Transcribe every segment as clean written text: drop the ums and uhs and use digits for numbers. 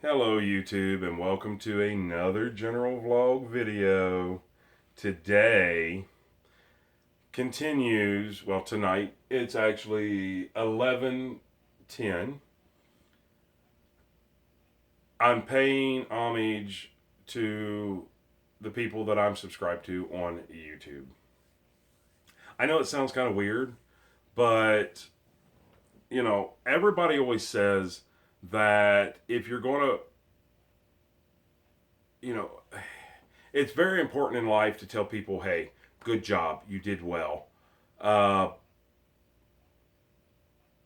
Hello YouTube and welcome to another general vlog video. Today continues, well tonight it's actually 11:10. I'm paying homage to the people that I'm subscribed to on YouTube. I know it sounds kind of weird, but everybody always says that if you're going to, you know, it's very important in life to tell people, hey, good job, you did well. Uh,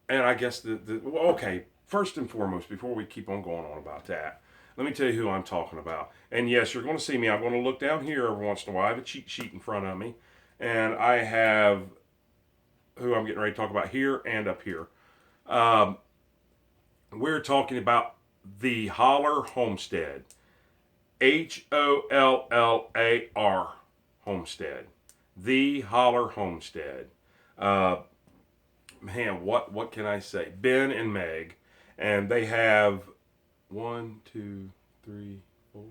and I guess well, okay, first and foremost, before we keep on going on about that, let me tell you who I'm talking about. And yes, you're going to see me. I'm going to look down here every once in a while. I have a cheat sheet in front of me, and I have who I'm getting ready to talk about here and up here. Um, we're talking about the Holler Homestead. HOLLAR Homestead. The Holler Homestead. Uh, Man, what can I say? Ben and Meg, and they have one, two, three, four.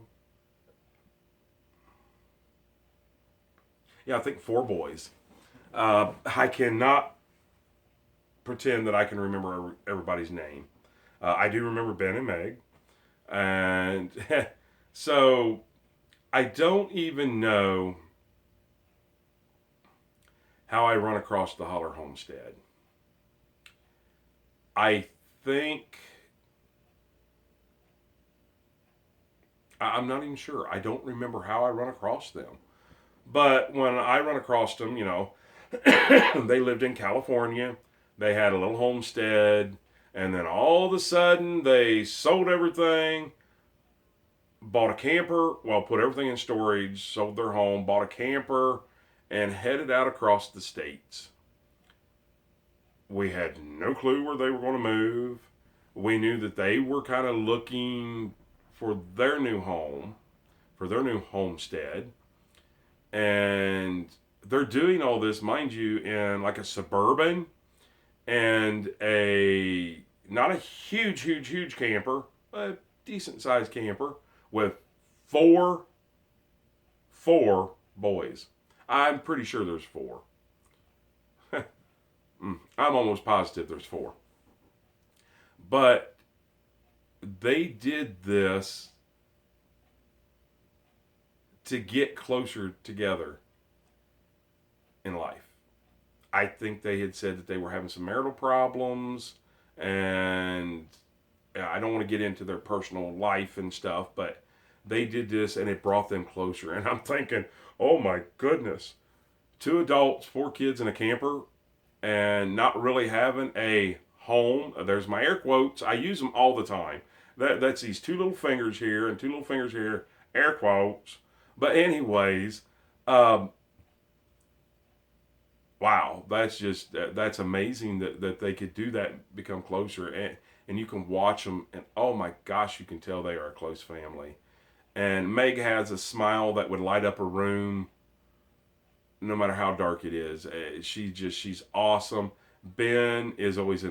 Yeah, I think four boys. I cannot pretend that I can remember everybody's name. I do remember Ben and Meg, and so I don't even know how I run across the Holler Homestead. I think I'm not even sure. I don't remember how I run across them. But when I run across them, they lived in California. They had a little homestead, and then all of a sudden they sold everything, bought a camper, well, put everything in storage, sold their home, bought a camper, and headed out across the states. We had no clue where they were going to move. We knew that they were kind of looking for their new home, for their new homestead. And they're doing all this, mind you, in like a suburban and a not a huge camper, a decent sized camper with four boys. I'm pretty sure there's four. I'm almost positive there's four. But they did this to get closer together in life. I think they had said that they were having some marital problems, and I don't want to get into their personal life and stuff, but they did this and it brought them closer. And I'm thinking, oh my goodness, two adults, four kids, in a camper, and not really having a home. There's my air quotes. I use them all the time. That's these two little fingers here and two little fingers here, air quotes. But anyways, um, wow, that's amazing that they could do that, and become closer, and you can watch them, and oh my gosh, you can tell they are a close family. And Meg has a smile that would light up a room no matter how dark it is. She's awesome. Ben is always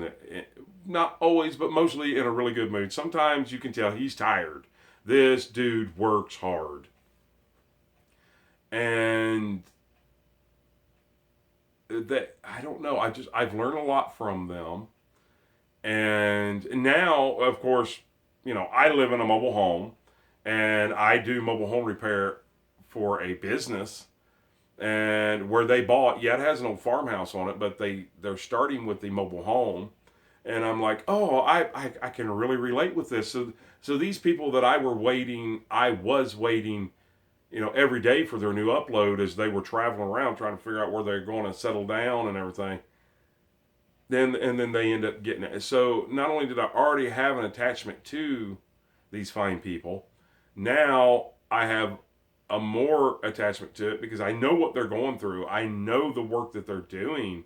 not always, but mostly in a really good mood. Sometimes you can tell he's tired. This dude works hard. And that, I don't know, I've learned a lot from them. And now, of course, I live in a mobile home, and I do mobile home repair for a business. And where they bought, yeah, it has an old farmhouse on it, but they're starting with the mobile home. And I'm like, oh, I can really relate with this. So these people that I was waiting, every day for their new upload as they were traveling around trying to figure out where they're going to settle down and everything. Then they end up getting it. So not only did I already have an attachment to these fine people, now I have a more attachment to it because I know what they're going through. I know the work that they're doing.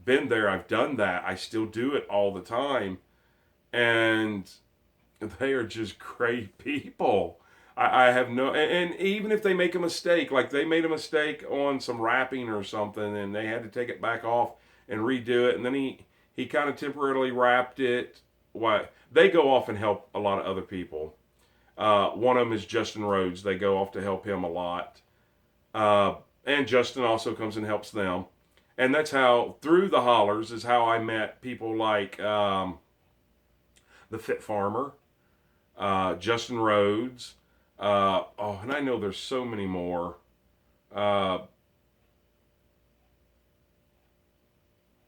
Been there, I've done that. I still do it all the time. And they are just great people. I have no, and even if they make a mistake, like they made a mistake on some wrapping or something, and they had to take it back off and redo it, and then he kind of temporarily wrapped it. Why they go off and help a lot of other people, One of them is Justin Rhodes. They go off to help him a lot. Uh, and Justin also comes and helps them. And that's how, through the hollers, is how I met people like the Fit Farmer, Justin Rhodes. And I know there's so many more. Uh,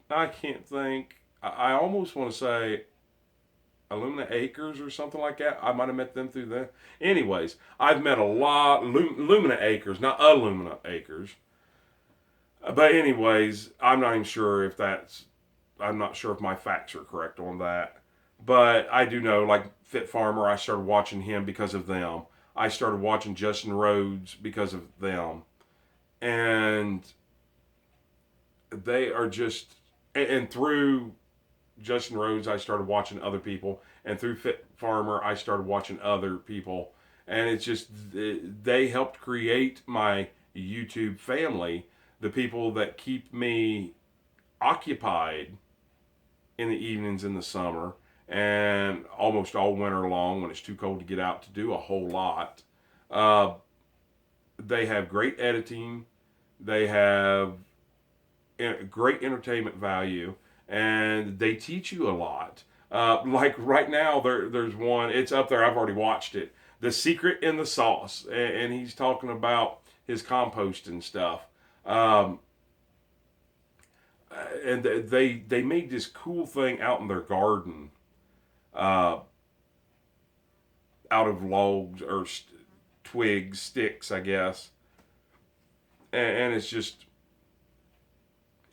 I can't think. I almost want to say Illumina Acres or something like that. I might have met them through there. Anyways, I've met a lot. Lumina Acres, not Illumina Acres. But anyways, I'm not even sure if that's. I'm not sure if my facts are correct on that. But I do know, like Fit Farmer, I started watching him because of them. I started watching Justin Rhodes because of them. And they are just. And through Justin Rhodes, I started watching other people, and through Fit Farmer, I started watching other people, and it's just they helped create my YouTube family, the people that keep me occupied in the evenings in the summer and almost all winter long when it's too cold to get out to do a whole lot. Uh, they have great editing, they have great entertainment value, and they teach you a lot. Like right now, there's one. It's up there. I've already watched it. The Secret in the Sauce, and he's talking about his compost and stuff. Um, and they made this cool thing out in their garden, uh, out of logs or twigs, sticks, I guess. And it's just,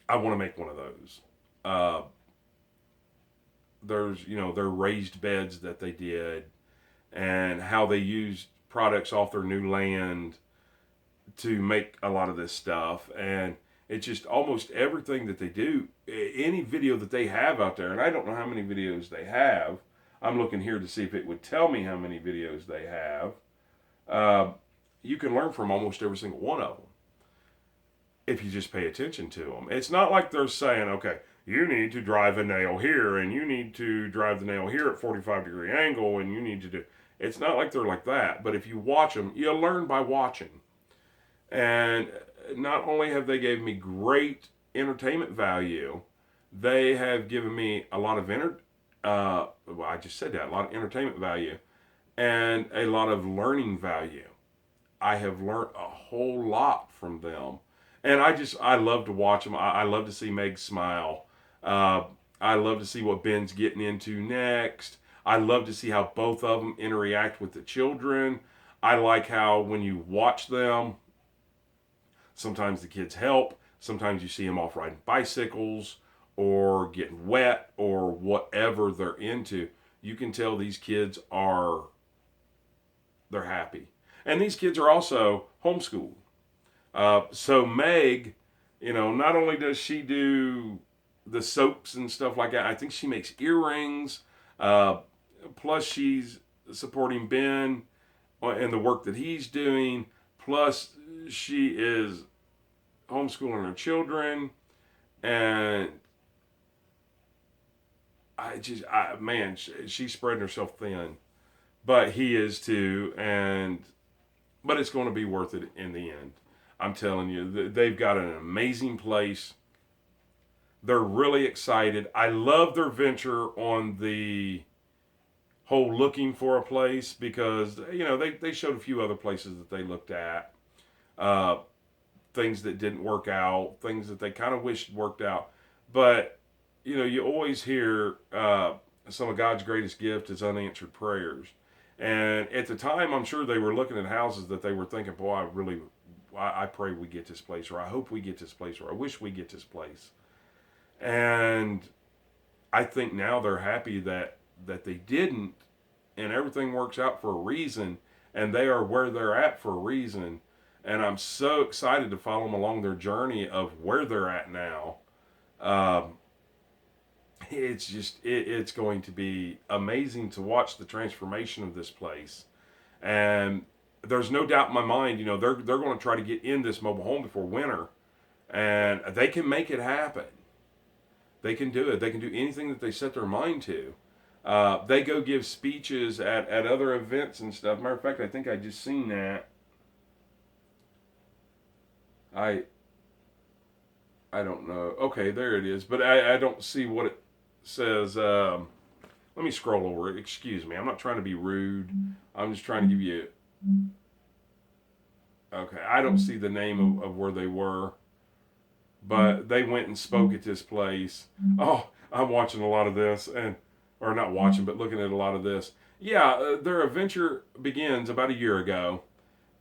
I want to make one of those. Uh, there's their raised beds that they did, and how they used products off their new land to make a lot of this stuff. And it's just almost everything that they do, any video that they have out there, and I don't know how many videos they have. I'm looking here to see if it would tell me how many videos they have. uh, you can learn from almost every single one of them if you just pay attention to them. It's not like they're saying, okay, you need to drive a nail here, and you need to drive the nail here at 45-degree angle, and you need to do. It's not like they're like that. But if you watch them, you learn by watching. And not only have they given me great entertainment value, they have given me a lot of well, I just said that, a lot of entertainment value and a lot of learning value. I have learned a whole lot from them, and I love to watch them. I love to see Meg smile. Uh, I love to see what Ben's getting into next. I love to see how both of them interact with the children. I like how when you watch them, sometimes the kids help. Sometimes you see them off riding bicycles or getting wet or whatever they're into. You can tell these kids they're happy. And these kids are also homeschooled. So Meg, not only does she do the soaps and stuff like that, I think she makes earrings. Uh, Plus, she's supporting Ben and the work that he's doing. Plus, she is homeschooling her children. And man, she's spreading herself thin. But he is too. But it's going to be worth it in the end. I'm telling you, they've got an amazing place. They're really excited. I love their venture on the whole looking for a place, because they showed a few other places that they looked at, uh, things that didn't work out, things that they kind of wished worked out. But you always hear some of God's greatest gift is unanswered prayers. And at the time, I'm sure they were looking at houses that they were thinking, boy, I pray we get this place, or I hope we get this place, or I wish we get this place. And I think now they're happy that they didn't, and everything works out for a reason, and they are where they're at for a reason. And I'm so excited to follow them along their journey of where they're at now. It's just it's going to be amazing to watch the transformation of this place. And there's no doubt in my mind, they're going to try to get in this mobile home before winter, and they can make it happen. They can do it. They can do anything that they set their mind to. They go give speeches at other events and stuff. Matter of fact, I think I just seen that. I I don't know. Okay, there it is. But I don't see what it says. Let me scroll over it. Excuse me. I'm not trying to be rude. I'm just trying to give you. Okay, I don't see the name of where they were, but they went and spoke at this place. Oh, I'm watching a lot of this, and or not watching, but looking at a lot of this. Yeah, their adventure begins about a year ago,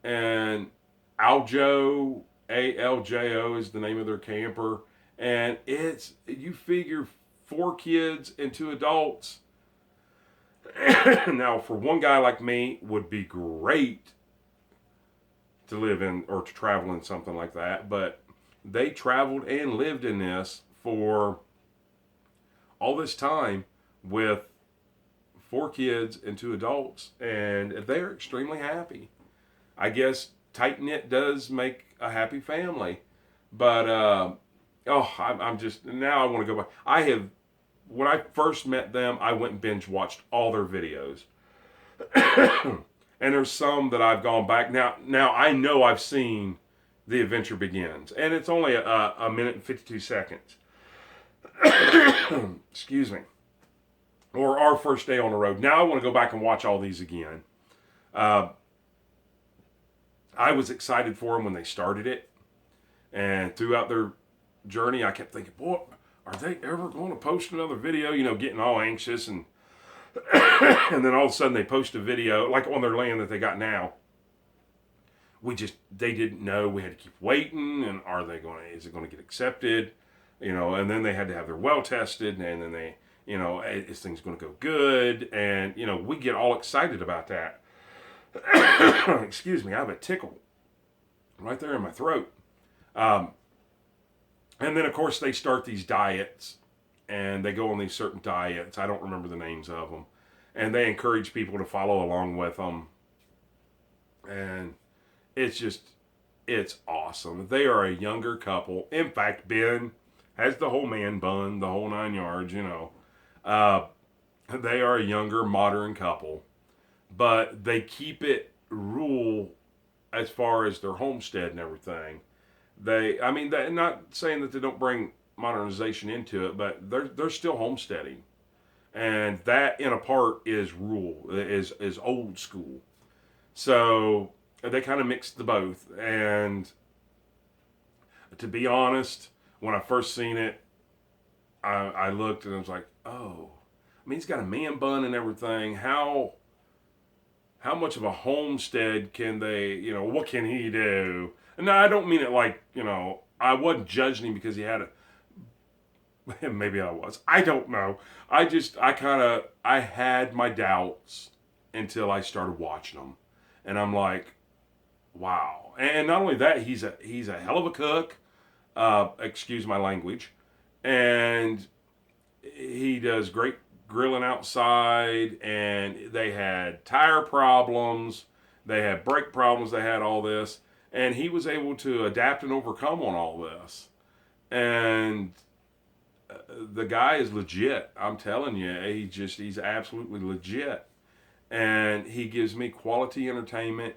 and Aljo, ALJO is the name of their camper, and it's you figure 4 kids and 2 adults. Now, for one guy like me, would be great to live in or to travel in something like that, but they traveled and lived in this for all this time with 4 kids and 2 adults, and they're extremely happy. I guess tight knit does make a happy family, but I'm just now I want to go back. I have when I first met them, I went and binge watched all their videos. And there's some that I've gone back now. Now I know I've seen The Adventure Begins, and it's only a minute and 52 seconds. Excuse me. Or Our First Day on the Road. Now I want to go back and watch all these again. I was excited for them when they started it, and throughout their journey, I kept thinking, boy, are they ever going to post another video? You know, getting all anxious and and then all of a sudden they post a video like on their land that they got now. They didn't know. We had to keep waiting, and is it going to get accepted? You know, and then they had to have their well tested, and then they, you know, is things going to go good? And, you know, we get all excited about that. Excuse me, I have a tickle right there in my throat. And then, of course, they start these diets, and they go on these certain diets. I don't remember the names of them. And they encourage people to follow along with them. And it's awesome. They are a younger couple. In fact, Ben has the whole man bun, the whole 9 yards, you know. They are a younger, modern couple. But they keep it rural as far as their homestead and everything. They're not saying that they don't bring modernization into it, but they're still homesteading, and that in a part is rural, is old school. So they kind of mix the both. And to be honest, when I first seen it, I looked and I was like, oh, I mean, he's got a man bun and everything. How much of a homestead can they, you know, what can he do? And now I don't mean it like, you know, I wasn't judging him because he had maybe I was. I don't know. I had my doubts until I started watching them. And I'm like, wow. And not only that, he's a hell of a cook. Excuse my language. And he does great grilling outside, and they had tire problems, they had brake problems, they had all this, and he was able to adapt and overcome on all this. And the guy is legit. I'm telling you, he's absolutely legit, and he gives me quality entertainment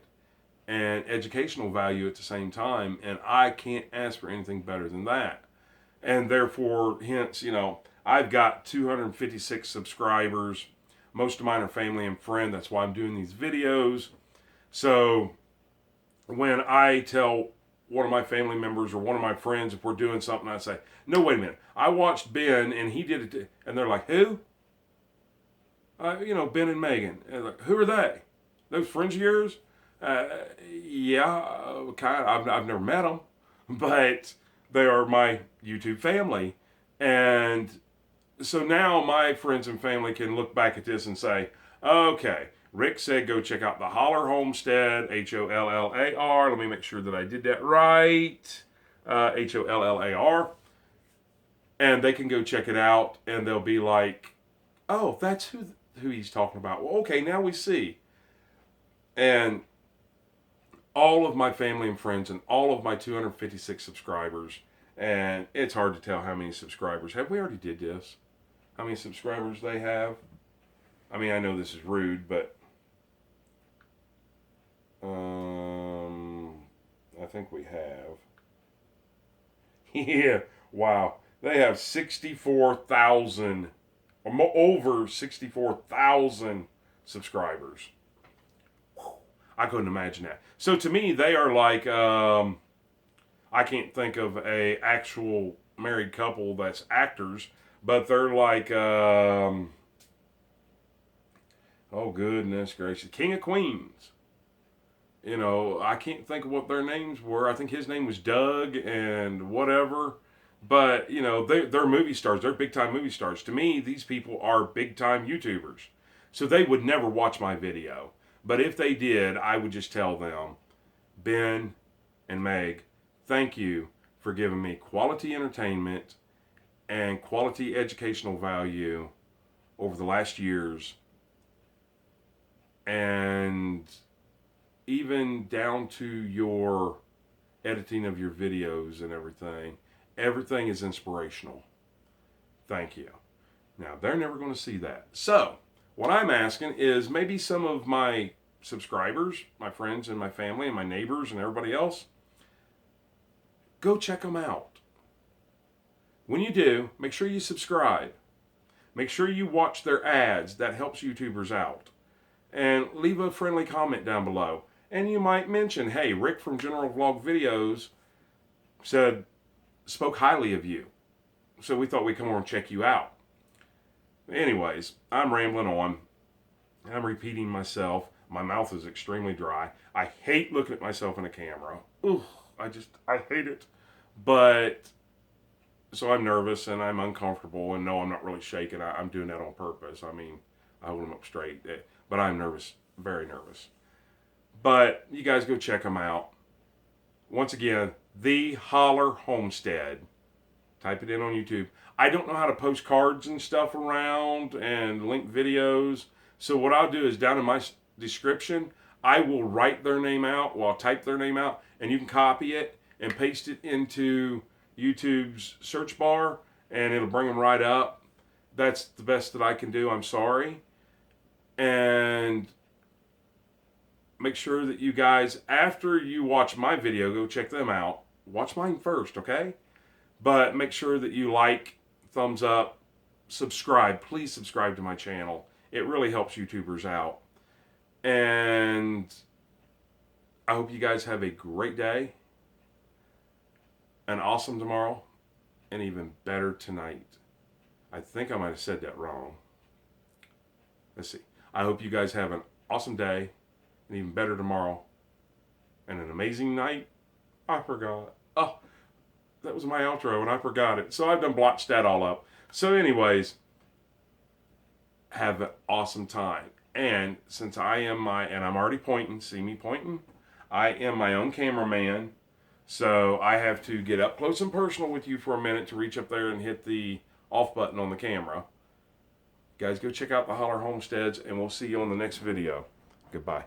and educational value at the same time, and I can't ask for anything better than that. And therefore, hence, you know, I've got 256 subscribers. Most of mine are family and friend. That's why I'm doing these videos. So when I tell one of my family members or one of my friends if we're doing something, I say, no, wait a minute. I watched Ben and he did it. And they're like, who? You know, Ben and Megan. And like, who are they? Those friends of yours? Yeah, kind of. I've never met them, but they are my YouTube family. And so now my friends and family can look back at this and say, okay, Rick said go check out the Holler Homestead, HOLLAR. Let me make sure that I did that right. HOLLAR. And they can go check it out, and they'll be like, oh, that's who he's talking about. Well, okay, now we see. And all of my family and friends and all of my 256 subscribers, and it's hard to tell how many subscribers. Have we already did this? How many subscribers they have? I mean, I know this is rude, but I think we have. Yeah, wow. They have 64,000, over 64,000 subscribers. I couldn't imagine that. So to me, they are like, I can't think of a actual married couple that's actors, but they're like, oh goodness gracious, King of Queens. You know, I can't think of what their names were. I think his name was Doug and whatever. But, you know, they're movie stars. They're big time movie stars. To me, these people are big time YouTubers. So they would never watch my video. But if they did, I would just tell them, Ben and Meg, thank you for giving me quality entertainment and quality educational value over the last years. And even down to your editing of your videos and everything, everything is inspirational. Thank you. Now, they're never going to see that. So, what I'm asking is maybe some of my subscribers, my friends and my family and my neighbors and everybody else, go check them out. When you do, make sure you subscribe. Make sure you watch their ads. That helps YouTubers out. And leave a friendly comment down below. And you might mention, hey, Rick from General Vlog Videos spoke highly of you. So we thought we'd come over and check you out. Anyways, I'm rambling on. I'm repeating myself. My mouth is extremely dry. I hate looking at myself in a camera. Ooh, I hate it. But, so I'm nervous and I'm uncomfortable. And no, I'm not really shaking. I'm doing that on purpose. I mean, I hold them up straight. But I'm nervous, very nervous. But you guys go check them out. Once again, the Holler Homestead. Type it in on YouTube. I don't know how to post cards and stuff around and link videos. So what I'll do is down in my description, I will write their name out. Well, I'll type their name out, and you can copy it and paste it into YouTube's search bar, and it'll bring them right up. That's the best that I can do. I'm sorry. And make sure that you guys, after you watch my video, go check them out. Watch mine first, okay? But make sure that you like, thumbs up, subscribe. Please subscribe to my channel. It really helps YouTubers out. And I hope you guys have a great day, an awesome tomorrow, and even better tonight. I think I might have said that wrong. Let's see. I hope you guys have an awesome day, and even better tomorrow, and an amazing night. I forgot. Oh, that was my outro, and I forgot it. So I've done blotched that all up. So anyways, have an awesome time. And since I am and I'm already pointing, see me pointing? I am my own cameraman. So I have to get up close and personal with you for a minute to reach up there and hit the off button on the camera. Guys, go check out the Holler Homesteads, and we'll see you on the next video. Goodbye.